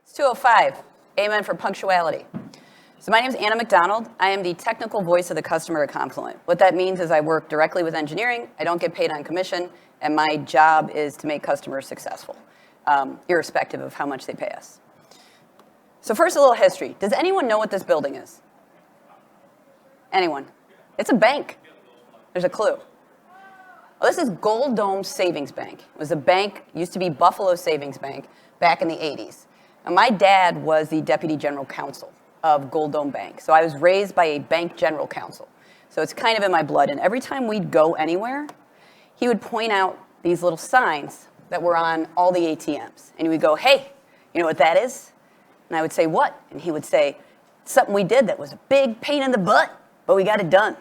It's 2:05. Amen for punctuality. So my name is Anna McDonald. I am the technical voice of the customer at Confluent. What that means is I work directly with engineering. I don't get paid on commission, and my job is to make customers successful, irrespective of how much they pay us. So first, a little history. Does anyone know what this building is? Anyone? It's a bank. There's a clue. Well, this is Gold Dome Savings Bank. It was a bank, used to be Buffalo Savings Bank, back in the 80s. And my dad was the deputy general counsel of Gold Dome Bank. So I was raised by a bank general counsel. So it's kind of in my blood. And every time we'd go anywhere, he would point out these little signs that were on all the ATMs. And he would go, hey, you know what that is? And I would say, what? And he would say, something we did that was a big pain in the butt, but we got it done.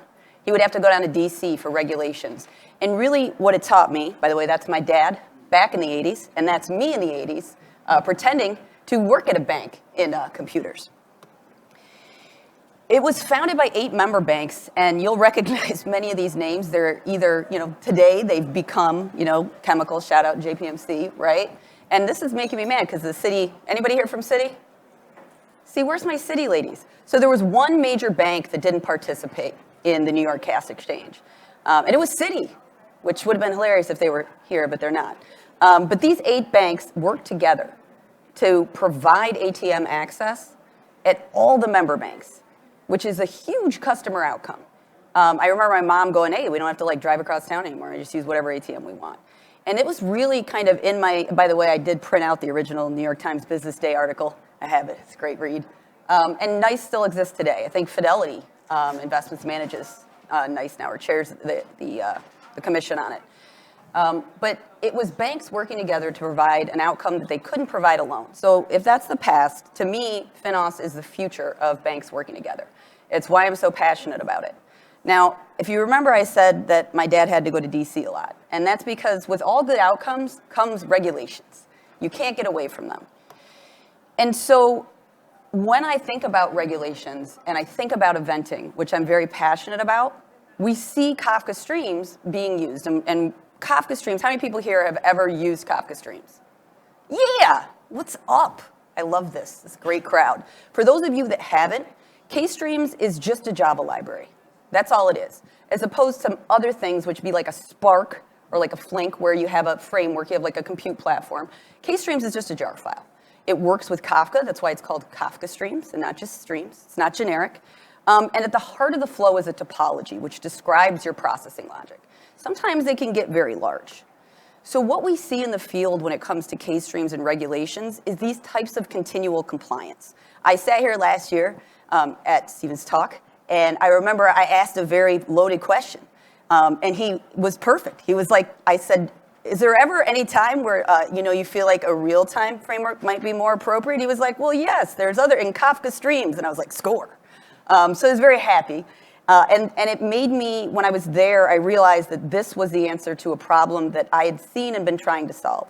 He would have to go down to DC for regulations. And really what it taught me, by the way, that's my dad back in the 80s, and that's me in the 80s, pretending to work at a bank in computers. It was founded by 8 member banks, and you'll recognize many of these names. They're either, today they've become, chemicals, shout out JPMC, right? And this is making me mad because the city, anybody here from city? See, where's my city ladies? So there was one major bank that didn't participate in the New York Cash Exchange. And it was Citi, which would have been hilarious if they were here, but they're not. But these 8 banks worked together to provide ATM access at all the member banks, which is a huge customer outcome. I remember my mom going, hey, we don't have to drive across town anymore. I just use whatever ATM we want. And it was really kind of in my, by the way, I did print out the original New York Times Business Day article. I have it, it's a great read. And NICE still exists today. I think Fidelity Investments manages NICE now, or chairs the commission on it. But it was banks working together to provide an outcome that they couldn't provide alone. So if that's the past, to me, FinOps is the future of banks working together. It's why I'm so passionate about it. Now, if you remember, I said that my dad had to go to DC a lot. And that's because with all good outcomes comes regulations. You can't get away from them. And so when I think about regulations and I think about eventing, which I'm very passionate about, we see Kafka Streams being used. And Kafka Streams, how many people here have ever used Kafka Streams? Yeah, what's up? I love this. This is a great crowd. For those of you that haven't, K-Streams is just a Java library. That's all it is. As opposed to other things, which would be like a Spark or like a Flink, where you have a framework, you have like a compute platform. K-Streams is just a jar file. It works with Kafka. That's why it's called Kafka Streams and not just Streams. It's not generic. And at the heart of the flow is a topology, which describes your processing logic. Sometimes they can get very large. So what we see in the field when it comes to K-Streams and regulations is these types of continual compliance. I sat here last year at Stephen's talk, and I remember I asked a very loaded question. And he was perfect. He was like, I said, is there ever any time where you feel like a real-time framework might be more appropriate? He was like, well, yes, there's other, in Kafka Streams. And I was like, score. So I was very happy. And it made me, when I was there, I realized that this was the answer to a problem that I had seen and been trying to solve.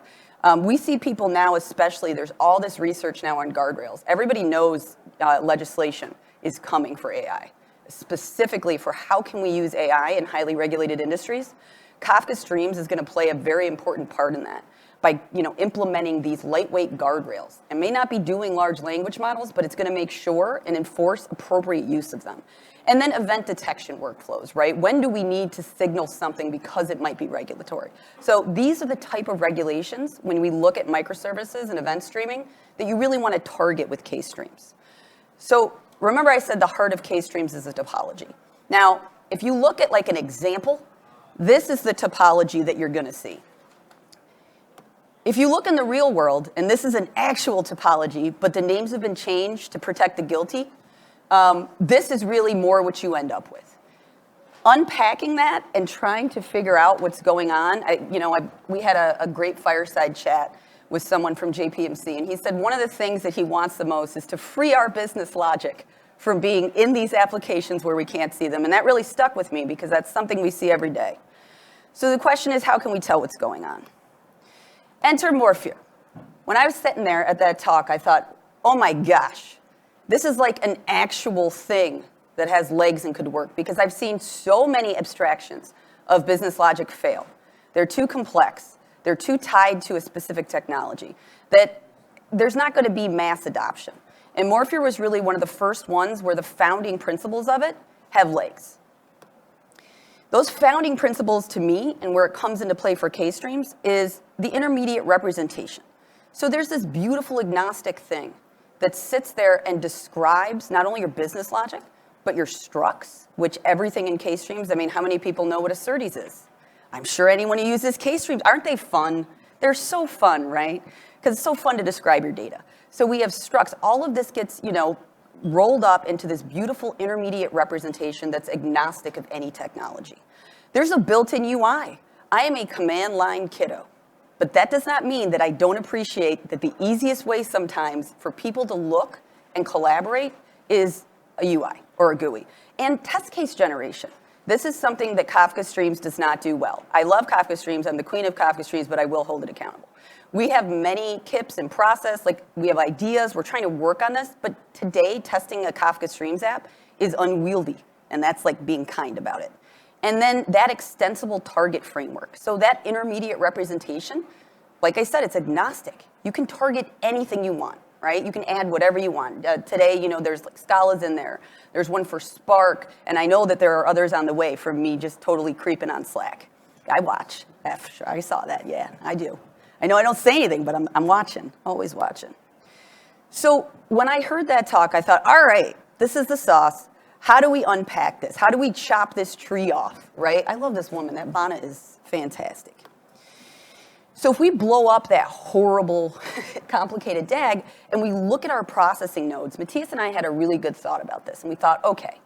We see people now, especially, there's all this research now on guardrails. Everybody knows legislation is coming for AI, specifically for how can we use AI in highly regulated industries. Kafka Streams is going to play a very important part in that by implementing these lightweight guardrails. It may not be doing large language models, but it's going to make sure and enforce appropriate use of them. And then event detection workflows, right? When do we need to signal something because it might be regulatory? So these are the type of regulations when we look at microservices and event streaming that you really want to target with K-Streams. So remember I said the heart of K-Streams is a topology. Now, if you look at like an example, this is the topology that you're going to see. If you look in the real world, and this is an actual topology, but the names have been changed to protect the guilty, this is really more what you end up with. Unpacking that and trying to figure out what's going on, we had a great fireside chat with someone from JPMC, and he said one of the things that he wants the most is to free our business logic from being in these applications where we can't see them. And that really stuck with me because that's something we see every day. So the question is, how can we tell what's going on? Enter Morphir. When I was sitting there at that talk, I thought, oh my gosh, this is like an actual thing that has legs and could work, because I've seen so many abstractions of business logic fail. They're too complex. They're too tied to a specific technology that there's not going to be mass adoption. And Morphir was really one of the first ones where the founding principles of it have legs. Those founding principles to me, and where it comes into play for K-streams, is the intermediate representation. So there's this beautiful agnostic thing that sits there and describes not only your business logic, but your structs, which everything in K-streams, I mean, how many people know what a SerDes is? I'm sure anyone who uses K-streams, aren't they fun? They're so fun, right? Because it's so fun to describe your data. So we have structs. All of this gets, rolled up into this beautiful intermediate representation that's agnostic of any technology. There's a built-in UI. I am a command line kiddo. But that does not mean that I don't appreciate that the easiest way sometimes for people to look and collaborate is a UI or a GUI. And test case generation. This is something that Kafka Streams does not do well. I love Kafka Streams. I'm the queen of Kafka Streams, but I will hold it accountable. We have many KIPs in process. Like, we have ideas. We're trying to work on this. But today, testing a Kafka Streams app is unwieldy. And that's like being kind about it. And then that extensible target framework. So that intermediate representation, like I said, it's agnostic. You can target anything you want, right? You can add whatever you want. Today, there's like Scala's in there. There's one for Spark. And I know that there are others on the way from me just totally creeping on Slack. I watch. I saw that. Yeah, I do. I know I don't say anything, but I'm watching, always watching. So when I heard that talk, I thought, all right, this is the sauce. How do we unpack this? How do we chop this tree off, right? I love this woman. That bonnet is fantastic. So if we blow up that horrible, complicated DAG, and we look at our processing nodes, Matthias and I had a really good thought about this. And we thought, okay,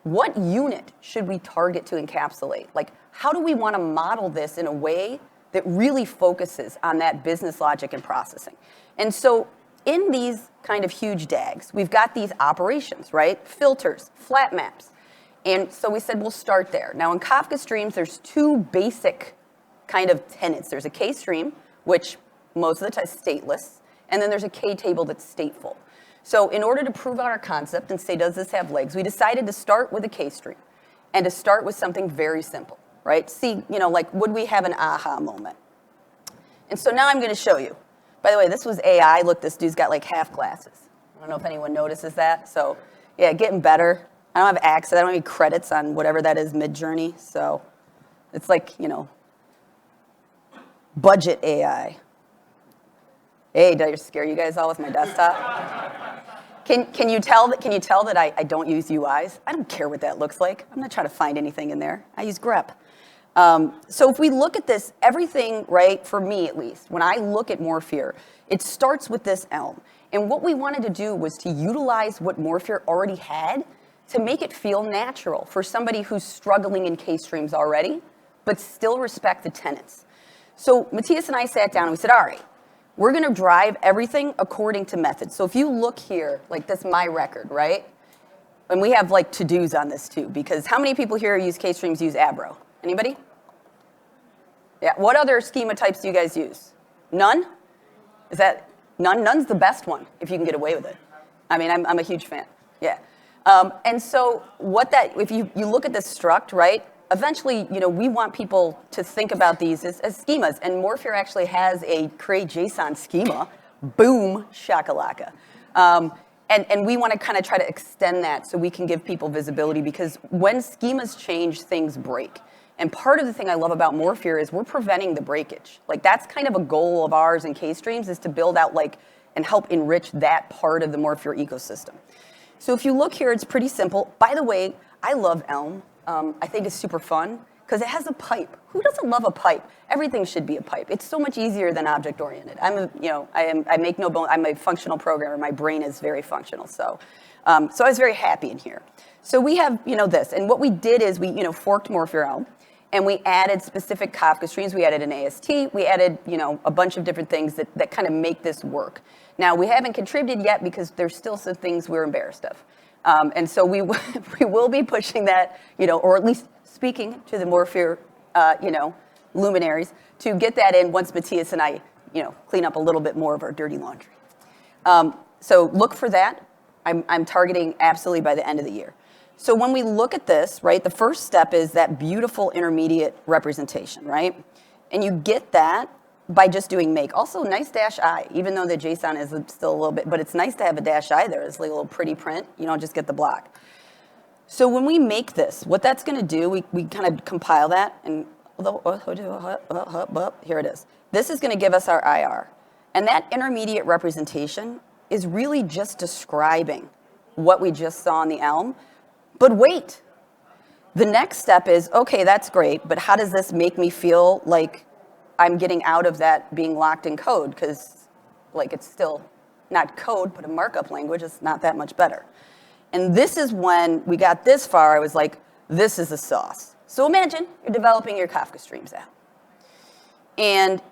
what unit should we target to encapsulate? Like, how do we want to model this in a way that really focuses on that business logic and processing? And so in these kind of huge DAGs, we've got these operations, right? Filters, flat maps. And so we said, we'll start there. Now in Kafka Streams, there's two basic kind of tenets. There's a K-stream, which most of the time is stateless, and then there's a K-table that's stateful. So in order to prove out our concept and say, does this have legs, we decided to start with a K-stream and to start with something very simple, right? See, like, would we have an aha moment? And so now I'm going to show you. By the way, this was AI. Look, this dude's got like half glasses. I don't know if anyone notices that. So yeah, getting better. I don't have access. I don't have any credits on whatever that is, Mid-Journey. So it's like, budget AI. Hey, did I scare you guys all with my desktop? Can you tell that I don't use UIs? I don't care what that looks like. I'm not trying to find anything in there. I use grep. So if we look at this, everything, right, for me at least, when I look at Morphir, it starts with this Elm. And what we wanted to do was to utilize what Morphir already had to make it feel natural for somebody who's struggling in K-streams already, but still respect the tenets. So Matthias and I sat down and we said, all right, we're going to drive everything according to methods. So if you look here, like this My Record, right? And we have like to-dos on this too, because how many people here who use K-streams use Abro? Anybody? Yeah, what other schema types do you guys use? None? Is that, none? None's the best one, if you can get away with it. I mean, I'm a huge fan, yeah. And so if you look at this struct, right, eventually, we want people to think about these as schemas, and Morphir actually has a create JSON schema, boom, shakalaka. And we want to kind of try to extend that so we can give people visibility, because when schemas change, things break. And part of the thing I love about Morphir is we're preventing the breakage. Like, that's kind of a goal of ours in K-streams, is to build out and help enrich that part of the Morphir ecosystem. So if you look here, it's pretty simple. By the way, I love Elm. I think it's super fun because it has a pipe. Who doesn't love a pipe? Everything should be a pipe. It's so much easier than object-oriented. I make no bone. I'm a functional programmer. My brain is very functional. So I was very happy in here. So we have, this. And what we did is we, forked Morphir Elm. And we added specific Kafka streams. We added an AST. We added, a bunch of different things that kind of make this work. Now, we haven't contributed yet because there's still some things we're embarrassed of. And so we will be pushing that, or at least speaking to the Morphir, luminaries to get that in once Matthias and I, clean up a little bit more of our dirty laundry. So look for that. I'm targeting absolutely by the end of the year. So when we look at this, right, the first step is that beautiful intermediate representation, right? And you get that by just doing make. Also, nice dash I, even though the JSON is still a little bit, but it's nice to have a dash I there. It's like a little pretty print. You don't just get the block. So when we make this, what that's going to do, we kind of compile that, and here it is. This is going to give us our IR. And that intermediate representation is really just describing what we just saw in the Elm. But wait, the next step is, okay, that's great, but how does this make me feel like I'm getting out of that being locked in code? Because like it's still not code, but a markup language is not that much better. And this is when we got this far, I was like, this is the sauce. So imagine you're developing your Kafka Streams app. And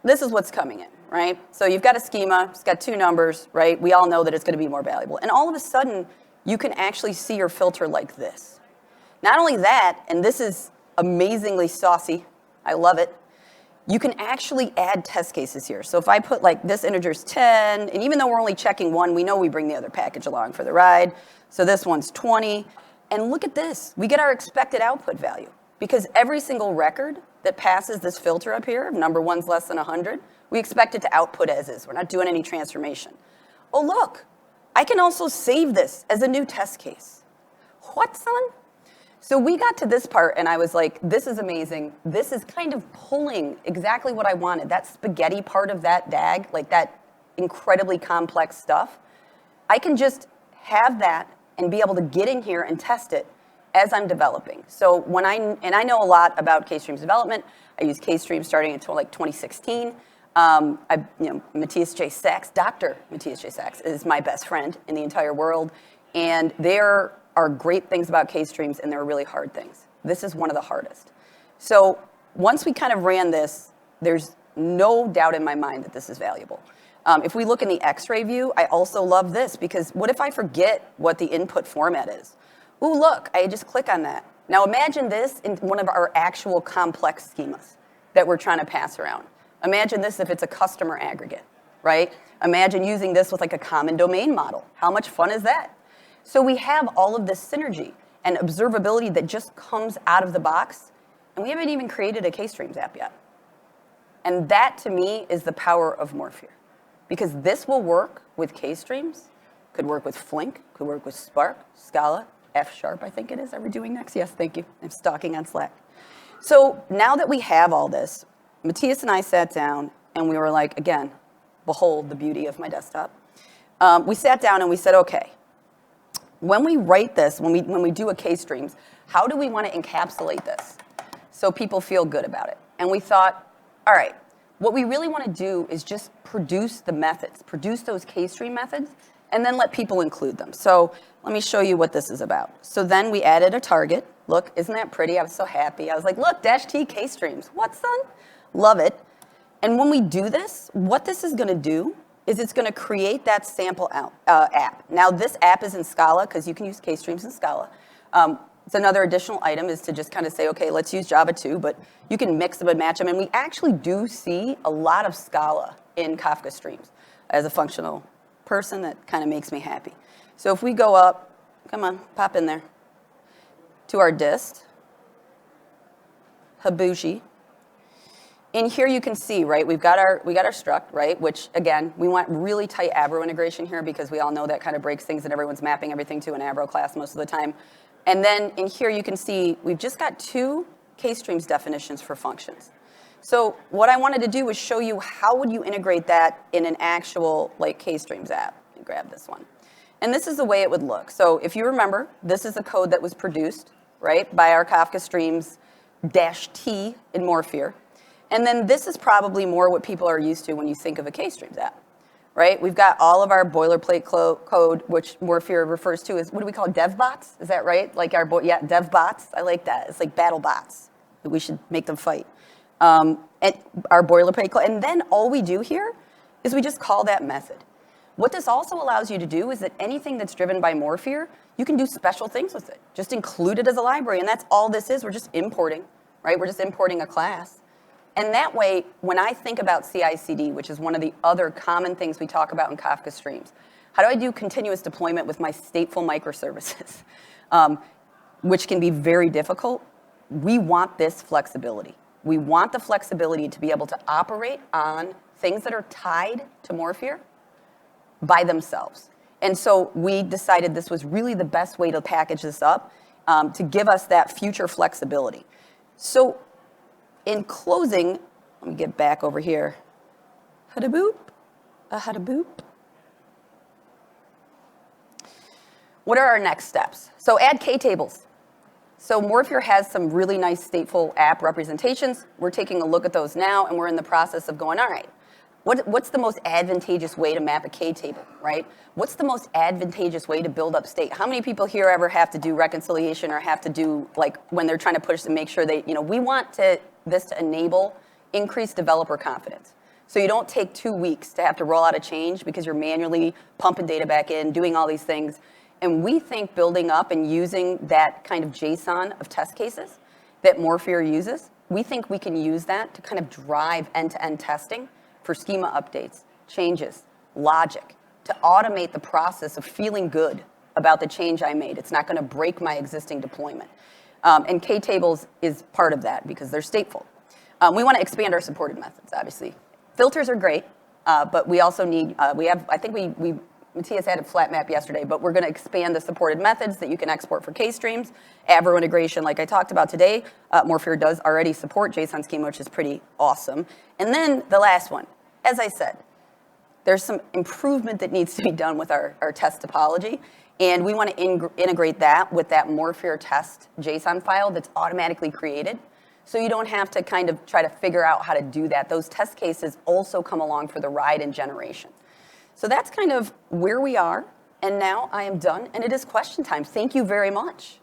this is what's coming in, right? So you've got a schema, it's got 2 numbers, right? We all know that it's going to be more valuable. And all of a sudden, you can actually see your filter like this. Not only that, and this is amazingly saucy, I love it, you can actually add test cases here. So if I put like this integer's 10, and even though we're only checking 1, we know we bring the other package along for the ride. So this one's 20. And look at this. We get our expected output value. Because every single record that passes this filter up here, if number 1's less than 100, we expect it to output as is. We're not doing any transformation. Oh, look. I can also save this as a new test case. What, son? So we got to this part, and I was like, this is amazing. This is kind of pulling exactly what I wanted. That spaghetti part of that DAG, like that incredibly complex stuff, I can just have that and be able to get in here and test it as I'm developing. So when I know a lot about K-Streams development. I use K-Streams starting until like 2016. Matthias J. Sachs, Dr. Matthias J. Sachs is my best friend in the entire world. And there are great things about K-Streams, and there are really hard things. This is one of the hardest. So once we kind of ran this, there's no doubt in my mind that this is valuable. If we look in the X-ray view, I also love this, because what if I forget what the input format is? Ooh, look, I just click on that. Now imagine this in one of our actual complex schemas that we're trying to pass around. Imagine this if it's a customer aggregate, right? Imagine using this with like a common domain model. How much fun is that? So we have all of this synergy and observability that just comes out of the box, and we haven't even created a K-Streams app yet. And that, to me, is the power of Morphir. Because this will work with K-Streams, could work with Flink, could work with Spark, Scala, F#, I think it is. Are we doing next? Yes, thank you. I'm stalking on Slack. So now that we have all this, Matthias and I sat down, and we were like, again, behold the beauty of my desktop. We sat down and we said, okay, when we write this, when we do a K-Streams, how do we want to encapsulate this so people feel good about it? And we thought, all right, what we really want to do is just produce the methods, produce those K-Stream methods, and then let people include them. So let me show you what this is about. So then we added a target. Look, isn't that pretty? I was so happy. I was like, look, -T K-Streams. What, son? Love it. And when we do this, what this is going to do is it's going to create that sample app. Now, this app is in Scala, because you can use K-Streams in Scala. It's another additional item is to just kind of say, okay, let's use Java too, but you can mix them and match them. And we actually do see a lot of Scala in Kafka Streams. As a functional person, that kind of makes me happy. So if we go up, come on, pop in there, to our dist, Habushi. In here you can see, right, we got our struct, right, which again, we want really tight Avro integration here, because we all know that kind of breaks things and everyone's mapping everything to an Avro class most of the time. And then in here you can see we've just got 2 K-Streams definitions for functions. So what I wanted to do was show you how would you integrate that in an actual like K-Streams app. Let me grab this one. And this is the way it would look. So if you remember, this is the code that was produced, right, by our Kafka Streams -T in Morphir. And then this is probably more what people are used to when you think of a K-Streams app, right? We've got all of our boilerplate code, which Morphir refers to as, what do we call it, dev bots? Is that right? Like our, dev bots. I like that. It's like battle bots. We should make them fight. And our boilerplate code. And then all we do here is we just call that method. What this also allows you to do is that anything that's driven by Morphir, you can do special things with it. Just include it as a library, and that's all this is. We're just importing, right? We're just importing a class. And that way, when I think about CI/CD, which is one of the other common things we talk about in Kafka Streams, how do I do continuous deployment with my stateful microservices, which can be very difficult? We want this flexibility. We want the flexibility to be able to operate on things that are tied to Morphir by themselves. And so we decided this was really the best way to package this up to give us that future flexibility. So in closing, let me get back over here. Hada-boop, hada-boop. What are our next steps? So add K-tables. So Morphir has some really nice stateful app representations. We're taking a look at those now, and we're in the process of going, all right, what's the most advantageous way to map a K-table, right? What's the most advantageous way to build up state? How many people here ever have to do reconciliation or have to do, like, when they're trying to push to make sure they, we want this to enable increased developer confidence. So you don't take 2 weeks to have to roll out a change because you're manually pumping data back in, doing all these things. And we think building up and using that kind of JSON of test cases that Morphir uses, we think we can use that to kind of drive end-to-end testing for schema updates, changes, logic, to automate the process of feeling good about the change I made. It's not going to break my existing deployment. And K-tables is part of that because they're stateful. We want to expand our supported methods, obviously. Filters are great, but we also need, I think Matthias added flat map yesterday, but we're going to expand the supported methods that you can export for K-streams. Avro integration, like I talked about today, Morphir does already support JSON schema, which is pretty awesome. And then the last one, as I said, there's some improvement that needs to be done with our test topology, and we want to integrate that with that Morphir test JSON file that's automatically created, so you don't have to kind of try to figure out how to do that. Those test cases also come along for the ride in generation. So that's kind of where we are, and now I am done, and it is question time. Thank you very much.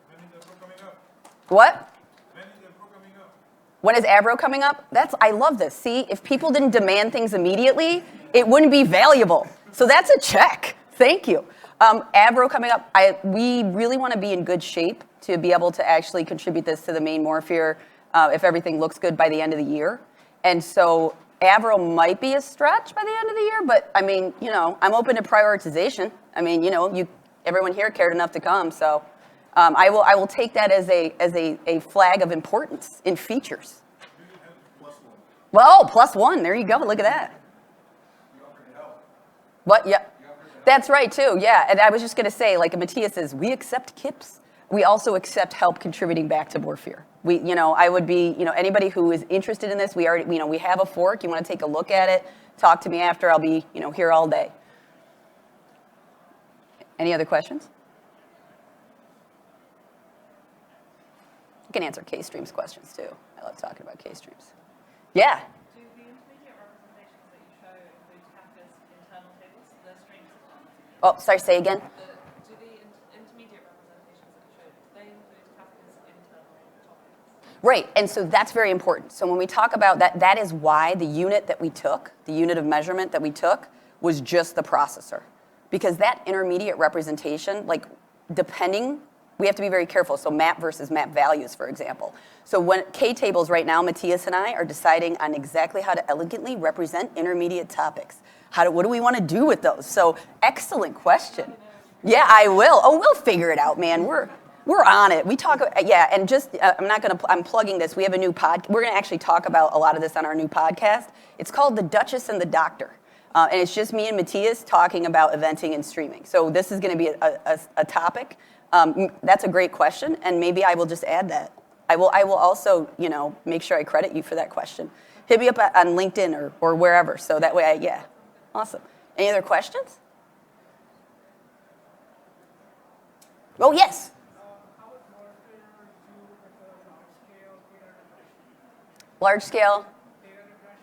When is Avro coming up? What? When is Avro coming up? When is Avro coming up? I love this. See, if people didn't demand things immediately, it wouldn't be valuable. So that's a check. Thank you. Avro coming up, we really want to be in good shape to be able to actually contribute this to the main Morphir if everything looks good by the end of the year. And so Avro might be a stretch by the end of the year, but I mean, I'm open to prioritization. I mean, everyone here cared enough to come, so I will take that as a flag of importance in features. Well, +1. There you go. Look at that. What? Yeah. That's right too. Yeah, and I was just going to say, like Matthias says, we accept KIPs. We also accept help contributing back to Morphir. I would be, anybody who is interested in this, we already, we have a fork. You want to take a look at it, talk to me after. I'll be, here all day. Any other questions? You can answer K-streams questions too. I love talking about K-streams. Yeah. Do the intermediate representations that you show include Kafka's internal tables, the streams as well? Oh, sorry, say again. Do the intermediate representations that you show, do they include Kafka's internal topics? Right, and so that's very important. So when we talk about that, that is why the unit that we took, the unit of measurement that we took, was just the processor. Because that intermediate representation, like depending, we have to be very careful. So map versus map values, for example. So when K-tables right now, Matthias and I are deciding on exactly how to elegantly represent intermediate topics. What do we want to do with those? So excellent question. Yeah, I will. Oh, we'll figure it out, man. We're on it. We talk, yeah, and just, I'm plugging this. We have a new we're going to actually talk about a lot of this on our new podcast. It's called The Duchess and the Doctor. And it's just me and Matthias talking about eventing and streaming. So this is going to be a topic. That's a great question, and maybe I will just add that. I will also, make sure I credit you for that question. Hit me up on LinkedIn or wherever, so that way yeah. Awesome. Any other questions? Oh, yes. How would Morphir do with the large-scale data regression? Large-scale? Data regression?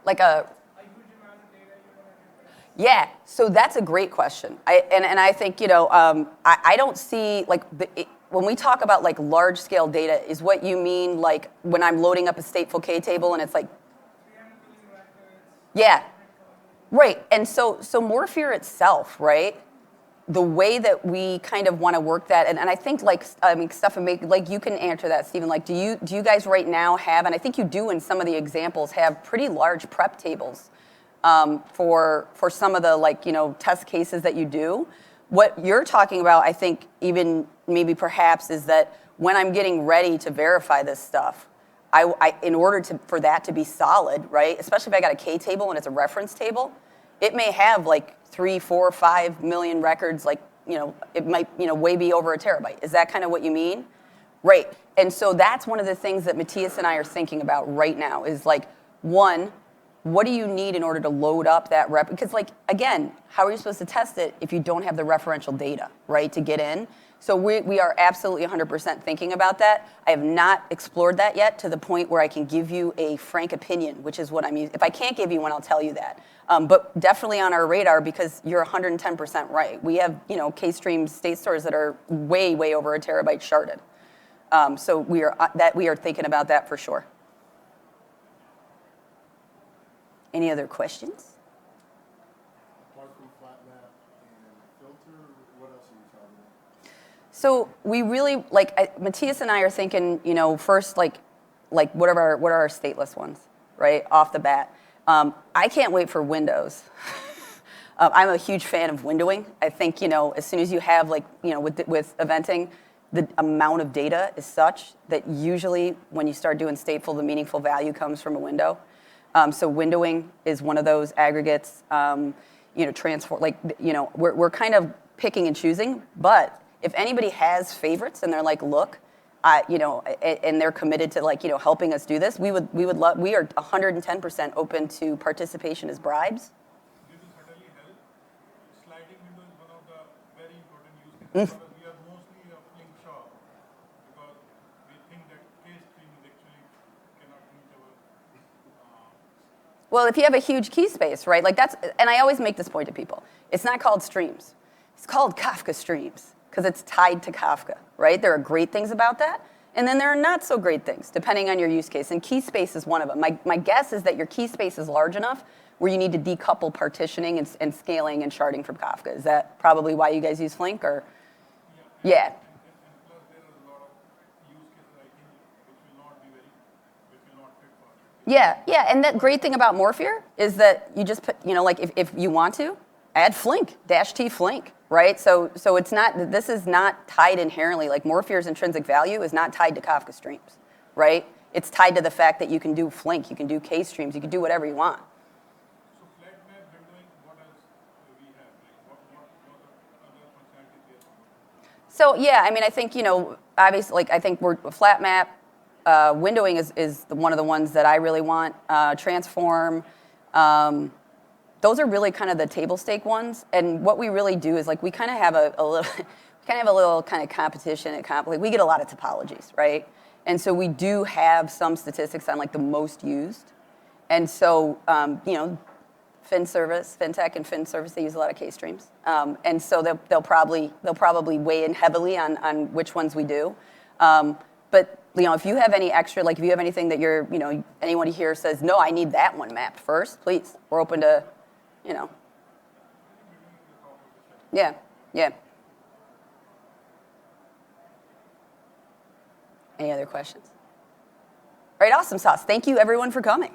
Like a huge amount of data you want to regress. Yeah, so that's a great question. I think, I don't see, like, when we talk about, like, large-scale data, is what you mean, like, when I'm loading up a stateful K-table and it's like, 300 billion records. yeah, right. And so Morphir itself, right, the way that we kind of want to work that, and I think, like, stuff and make, like, you can answer that, Stephen, like, do you guys right now have, and I think you do in some of the examples, have pretty large prep tables for some of the, like, test cases that you do. What you're talking about, I think, even maybe perhaps, is that when I'm getting ready to verify this stuff, in order for that to be solid, right? Especially if I got a K table and it's a reference table, it may have like 3, 4, 5 million records. Like, it might, way be over a terabyte. Is that kind of what you mean? Right. And so that's one of the things that Matthias and I are thinking about right now is like, one, what do you need in order to load up that rep? Because like, again, how are you supposed to test it if you don't have the referential data, right, to get in? So we are absolutely 100% thinking about that. I have not explored that yet to the point where I can give you a frank opinion, which is what I'm using. If I can't give you one, I'll tell you that. But definitely on our radar because you're 110% right. We have, K-Streams state stores that are way, way over a terabyte sharded. So we are thinking about that for sure. Any other questions? Apart from flat map and filter, what else are you targeting? So we really Matthias and I are thinking, first like what are our stateless ones, right, off the bat. I can't wait for Windows. I'm a huge fan of windowing. I think as soon as you have with eventing, the amount of data is such that usually when you start doing stateful, the meaningful value comes from a window. So windowing is one of those aggregates. Transform. We're kind of picking and choosing. But if anybody has favorites and they're like, look, and they're committed to helping us do this, we are 110% open to participation as bribes. This will certainly help. Sliding window is one of the very important use cases because we are mostly a Flink shop because we think that K-Streams actually cannot meet our. Well, if you have a huge key space, right? And I always make this point to people. It's not called streams. It's called Kafka Streams because it's tied to Kafka, right? There are great things about that, and then there are not so great things depending on your use case. And key space is one of them. My guess is that your key space is large enough where you need to decouple partitioning and scaling and sharding from Kafka. Is that probably why you guys use Flink, or? Yeah. And plus there are a lot of use cases I think which will not fit for. Yeah, and the great thing about Morphir is that you just put, if you want to, add Flink, -T Flink, right? So this is not tied inherently, like Morphir's intrinsic value is not tied to Kafka Streams, right? It's tied to the fact that you can do Flink, you can do K-Streams, you can do whatever you want. So flat map windowing, what else do we have? What other functionality there? So yeah, I mean, I think, obviously, I think flat map, windowing is one of the ones that I really want. Transform, those are really kind of the table stake ones. And what we really do is we kind of have a little kind of competition at we get a lot of topologies, right? And so we do have some statistics on the most used. And so FinTech and FinService, they use a lot of K-Streams. And so they'll probably weigh in heavily on which ones we do. But if you have any extra, if you have anything that anyone here says, no, I need that one mapped first, please. We're open to, Yeah. Any other questions? All right, awesome sauce. Thank you everyone for coming.